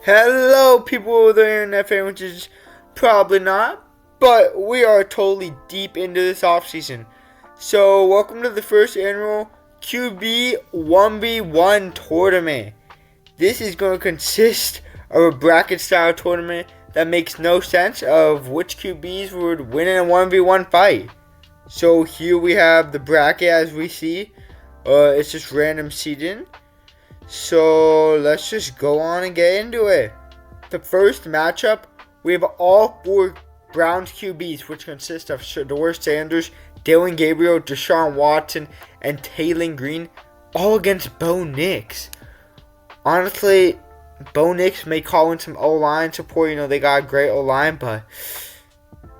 Hello, people of the internet fan, which is probably not, but we are totally deep into this offseason. So, welcome to the first annual QB 1v1 tournament. This is going to consist of a bracket style tournament that makes no sense of which QBs would win in a 1v1 fight. So, here we have the bracket as we see. It's just random seeding. So let's just go on and get into it. The first matchup, we have all four Browns QBs, which consist of Shedeur Sanders, Dillon Gabriel, Deshaun Watson, and Taylen Green, all against Bo Nix. Honestly, Bo Nix may call in some O-line support. They got a great O-line, but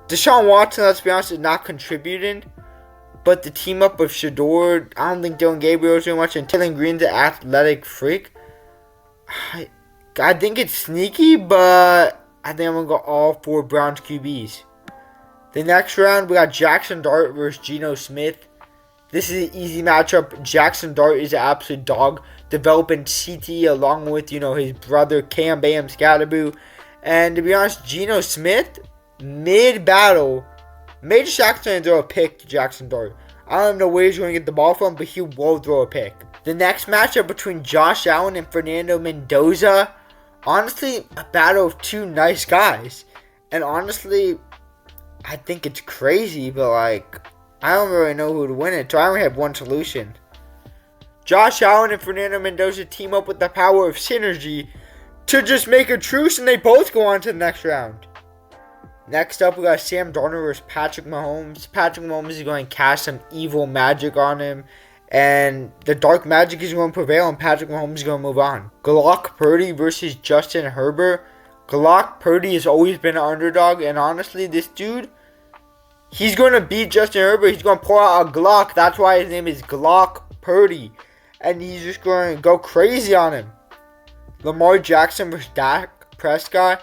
Deshaun Watson, let's be honest, is not contributing. But the team up of Shedeur, I don't think Dillon Gabriel is doing much, and Taylen Green's an athletic freak. I think it's sneaky, but I think I'm going to go all four Browns QBs. The next round, we got Jackson Dart versus Geno Smith. This is an easy matchup. Jackson Dart is an absolute dog, developing CTE along with, his brother Cam Bam Scatterboo. And to be honest, Geno Smith, mid-battle, may just accidentally throw a pick to Jackson Dart. I don't know where he's going to get the ball from, but he will throw a pick. The next matchup between Josh Allen and Fernando Mendoza. Honestly, a battle of two nice guys. And honestly, I think it's crazy, but I don't really know who would win it, so I only have one solution. Josh Allen and Fernando Mendoza team up with the power of synergy to just make a truce, and they both go on to the next round. Next up, we got Sam Darnold versus Patrick Mahomes. Patrick Mahomes is going to cast some evil magic on him, and the dark magic is going to prevail, and Patrick Mahomes is going to move on. Glock Purdy versus Justin Herbert. Glock Purdy has always been an underdog, and honestly, this dude, he's going to beat Justin Herbert. He's going to pull out a Glock. That's why his name is Glock Purdy, and he's just going to go crazy on him. Lamar Jackson versus Dak Prescott.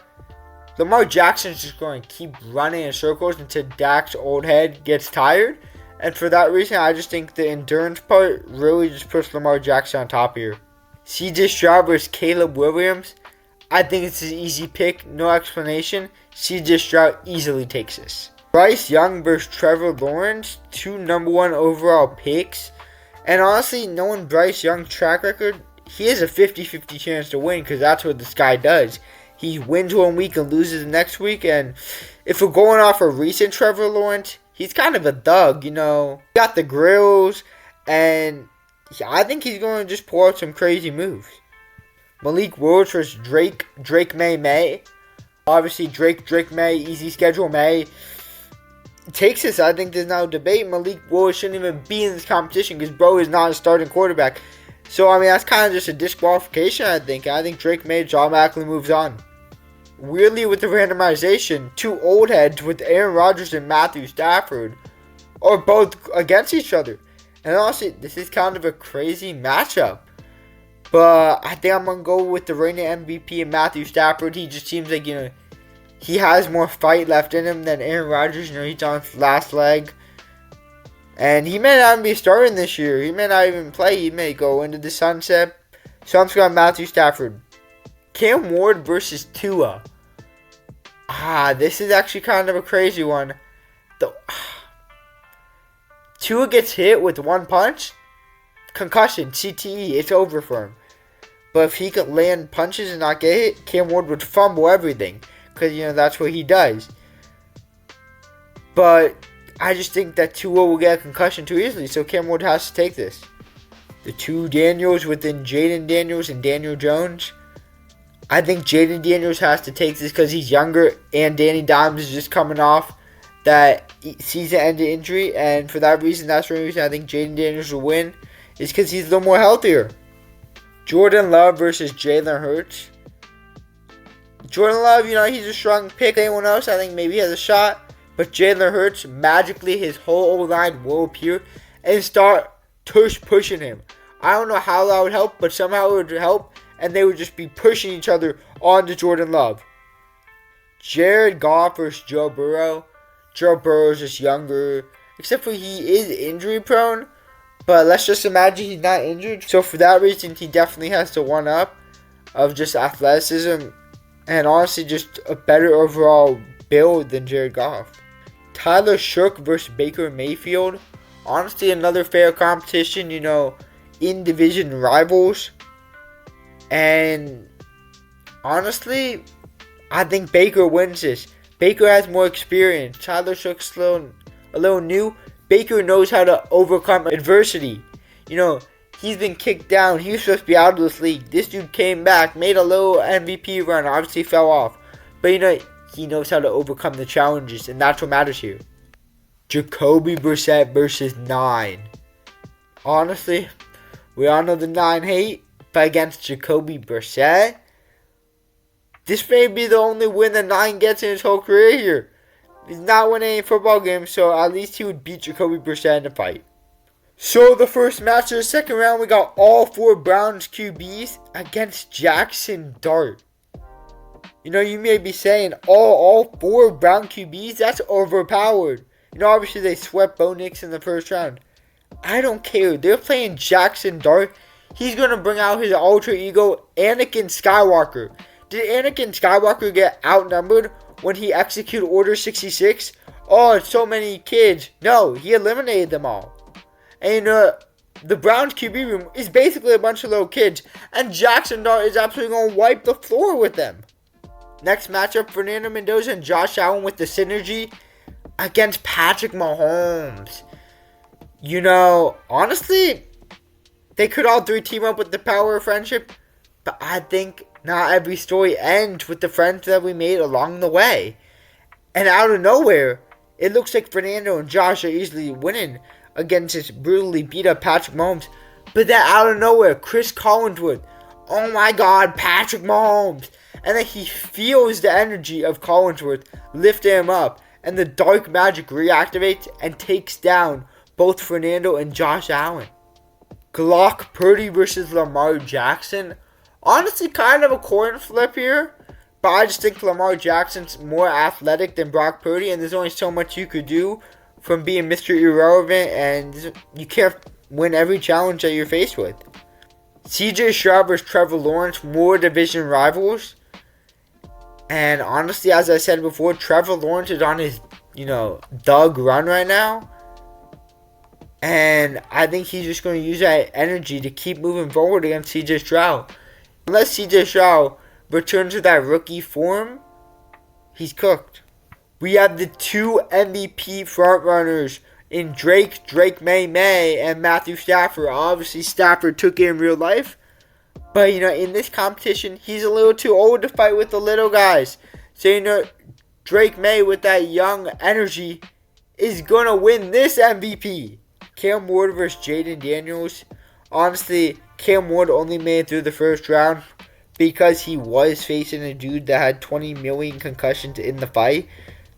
Lamar Jackson's just going to keep running in circles until Dak's old head gets tired. And for that reason, I just think the endurance part really just puts Lamar Jackson on top here. CJ Stroud versus Caleb Williams. I think it's an easy pick. No explanation. CJ Stroud easily takes this. Bryce Young versus Trevor Lawrence. Two number one overall picks. And honestly, knowing Bryce Young's track record, he has a 50-50 chance to win because that's what this guy does. He wins one week and loses the next week. And if we're going off of recent Trevor Lawrence, he's kind of a thug, He got the grills. And I think he's going to just pull out some crazy moves. Malik Willis versus Drake May. Obviously, Drake May, easy schedule May. Takes this. I think there's no debate. Malik Willis shouldn't even be in this competition because bro is not a starting quarterback. So, that's kind of just a disqualification, I think. I think Drake May automatically moves on. Weirdly, with the randomization, two old heads with Aaron Rodgers and Matthew Stafford are both against each other. And honestly, this is kind of a crazy matchup. But I think I'm going to go with the reigning MVP and Matthew Stafford. He just seems like, he has more fight left in him than Aaron Rodgers. He's on his last leg. And he may not even be starting this year. He may not even play. He may go into the sunset. So I'm just going Matthew Stafford. Cam Ward versus Tua. This is actually kind of a crazy one. Tua gets hit with one punch. Concussion, CTE, it's over for him. But if he could land punches and not get hit, Cam Ward would fumble everything. Because, that's what he does. But I just think that Tua will get a concussion too easily. So Cam Ward has to take this. The two Daniels within Jaden Daniels and Daniel Jones. I think Jaden Daniels has to take this because he's younger. And Danny Dimes is just coming off that season-ending injury. And for that reason, that's the reason I think Jaden Daniels will win. Is because he's a little more healthier. Jordan Love versus Jalen Hurts. Jordan Love, he's a strong pick. Anyone else, I think maybe has a shot. But Jalen Hurts, magically, his whole O-line will appear and start pushing him. I don't know how that would help, but somehow it would help. And they would just be pushing each other onto Jordan Love. Jared Goff versus Joe Burrow. Joe Burrow is just younger. Except for he is injury prone. But let's just imagine he's not injured. So for that reason, he definitely has to one up of just athleticism. and honestly just a better overall build than Jared Goff. Tyler Shook versus Baker Mayfield. Honestly, another fair competition, in division rivals. And honestly, I think Baker wins this. Baker has more experience. Tyler Shook's a little new. Baker knows how to overcome adversity. He's been kicked down. He was supposed to be out of this league. This dude came back, made a little MVP run, obviously fell off. But he knows how to overcome the challenges, and that's what matters here. Jacoby Brissett versus 9. Honestly, we all know the 9 hate, but against Jacoby Brissett, this may be the only win that 9 gets in his whole career here. He's not winning any football games, so at least he would beat Jacoby Brissett in a fight. So the first match of the second round, we got all 4 Browns QBs against Jackson Dart. You may be saying, all 4 Brown QBs? That's overpowered. Obviously they swept Bo Nix in the first round. I don't care. They're playing Jackson Dart. He's going to bring out his alter ego, Anakin Skywalker. Did Anakin Skywalker get outnumbered when he executed Order 66? Oh, it's so many kids. No, he eliminated them all. And the Browns QB room is basically a bunch of little kids. And Jackson Dart is absolutely going to wipe the floor with them. Next matchup, Fernando Mendoza and Josh Allen with the synergy against Patrick Mahomes. Honestly, they could all 3 team up with the power of friendship. But I think not every story ends with the friends that we made along the way. And out of nowhere, it looks like Fernando and Josh are easily winning against this brutally beat up Patrick Mahomes. But then out of nowhere, Chris Collinsworth. Oh my God, Patrick Mahomes. And then he feels the energy of Collinsworth lifting him up. And the dark magic reactivates and takes down both Fernando and Josh Allen. Brock Purdy versus Lamar Jackson. Honestly, kind of a coin flip here. But I just think Lamar Jackson's more athletic than Brock Purdy. And there's only so much you could do from being Mr. Irrelevant. And you can't win every challenge that you're faced with. CJ Stroud versus Trevor Lawrence. More division rivals. And honestly, as I said before, Trevor Lawrence is on his, Doug run right now. And I think he's just going to use that energy to keep moving forward against CJ Stroud. Unless CJ Stroud returns to that rookie form, he's cooked. We have the 2 MVP frontrunners in Drake May, and Matthew Stafford. Obviously, Stafford took it in real life. But, in this competition, he's a little too old to fight with the little guys. So, Drake May with that young energy is going to win this MVP. Cam Ward versus Jaden Daniels. Honestly, Cam Ward only made it through the first round because he was facing a dude that had 20 million concussions in the fight.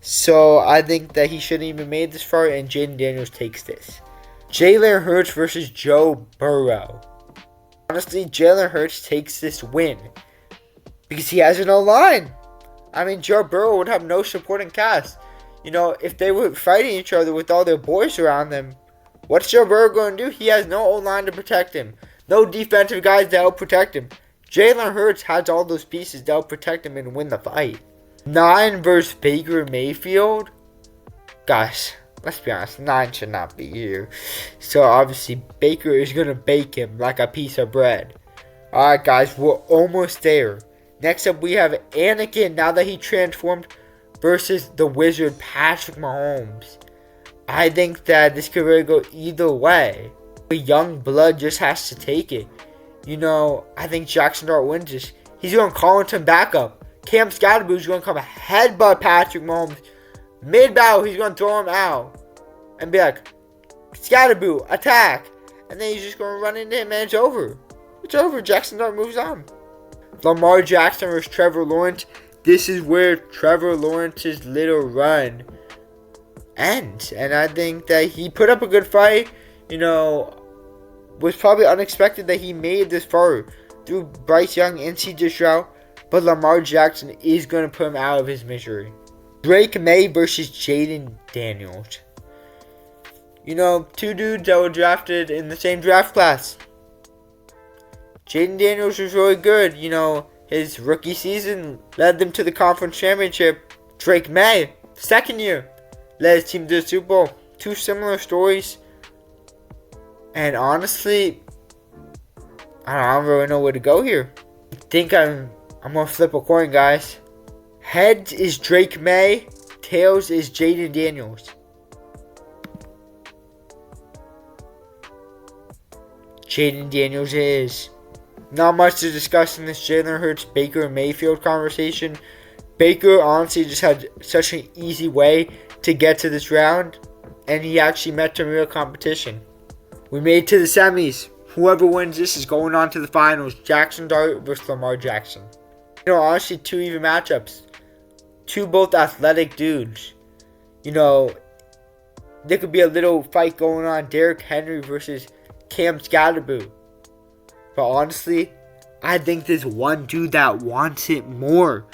So, I think that he shouldn't even made this far, and Jaden Daniels takes this. Jalen Hurts versus Joe Burrow. Honestly, Jalen Hurts takes this win because he has an O-line. I mean, Joe Burrow would have no supporting cast. If they were fighting each other with all their boys around them, what's Joe Burrow going to do? He has no O-line to protect him. No defensive guys to help protect him. Jalen Hurts has all those pieces to help protect him and win the fight. 9 versus Baker Mayfield. Guys, let's be honest, 9 should not be here. So obviously Baker is going to bake him like a piece of bread. Alright guys, we're almost there. Next up we have Anakin, now that he transformed, versus the Wizard Patrick Mahomes. I think that this could really go either way. The young blood just has to take it. I think Jackson Dart wins this. He's going to call into backup. Cam Scatterboo is going to come headbutt Patrick Mahomes. Mid-battle, he's going to throw him out. And be like, Scatterboo, attack. And then he's just going to run into him and it's over. It's over. Jackson Dart moves on. Lamar Jackson versus Trevor Lawrence. This is where Trevor Lawrence's little run ends. And I think that he put up a good fight. Was probably unexpected that he made this far through Bryce Young and CJ Stroud. But Lamar Jackson is going to put him out of his misery. Drake May versus Jaden Daniels. 2 dudes that were drafted in the same draft class. Jaden Daniels was really good. He his rookie season led them to the conference championship. Drake May, second year, led his team to the Super Bowl. Two similar stories. And honestly, I don't really know where to go here. I think I'm gonna flip a coin, guys. Heads is Drake May, tails is Jayden Daniels. Jayden Daniels is. Not much to discuss in this Jalen Hurts, Baker Mayfield conversation. Baker honestly just had such an easy way to get to this round, and he actually met some real competition. We made it to the semis. Whoever wins this is going on to the finals. Jackson Dart versus Lamar Jackson. Honestly, two even matchups. Two both athletic dudes. There could be a little fight going on. Derrick Henry versus Cam Scatterboo. But honestly, I think there's one dude that wants it more.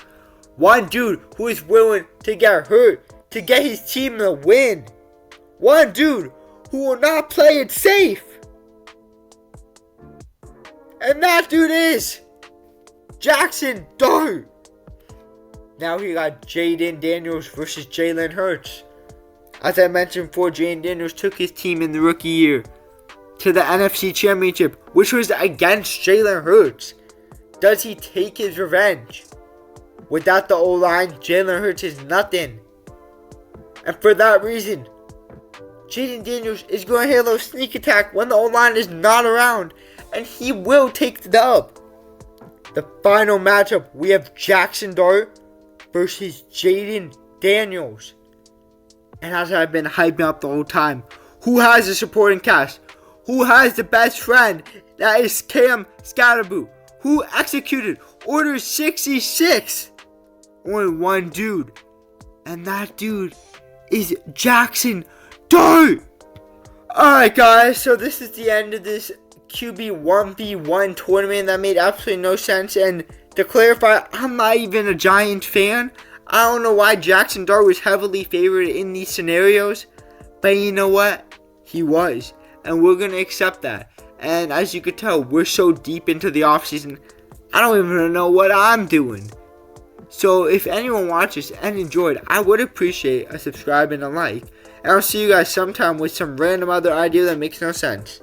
One dude who is willing to get hurt to get his team to win. One dude who will not play it safe. And that dude is Jackson Dart. Now we got Jayden Daniels versus Jalen Hurts. As I mentioned before, Jayden Daniels took his team in the rookie year to the NFC Championship, which was against Jalen Hurts. Does he take his revenge? Without the O-line, Jalen Hurts is nothing. And for that reason, Jayden Daniels is going to handle a sneak attack when the O-line is not around, and he will take the dub. The final matchup, we have Jackson Dart versus Jayden Daniels. And as I've been hyping up the whole time, who has a supporting cast? Who has the best friend? That is Cam Scatterboo, who executed Order 66. Only one dude, and that dude is Jackson Dart. Alright guys, so this is the end of this QB 1v1 tournament that made absolutely no sense. And to clarify, I'm not even a Giants fan. I don't know why Jackson Dart was heavily favored in these scenarios, but you know what? He was. And we're going to accept that. And as you can tell, we're so deep into the offseason, I don't even know what I'm doing. So if anyone watches and enjoyed, I would appreciate a subscribe and a like. And I'll see you guys sometime with some random other idea that makes no sense.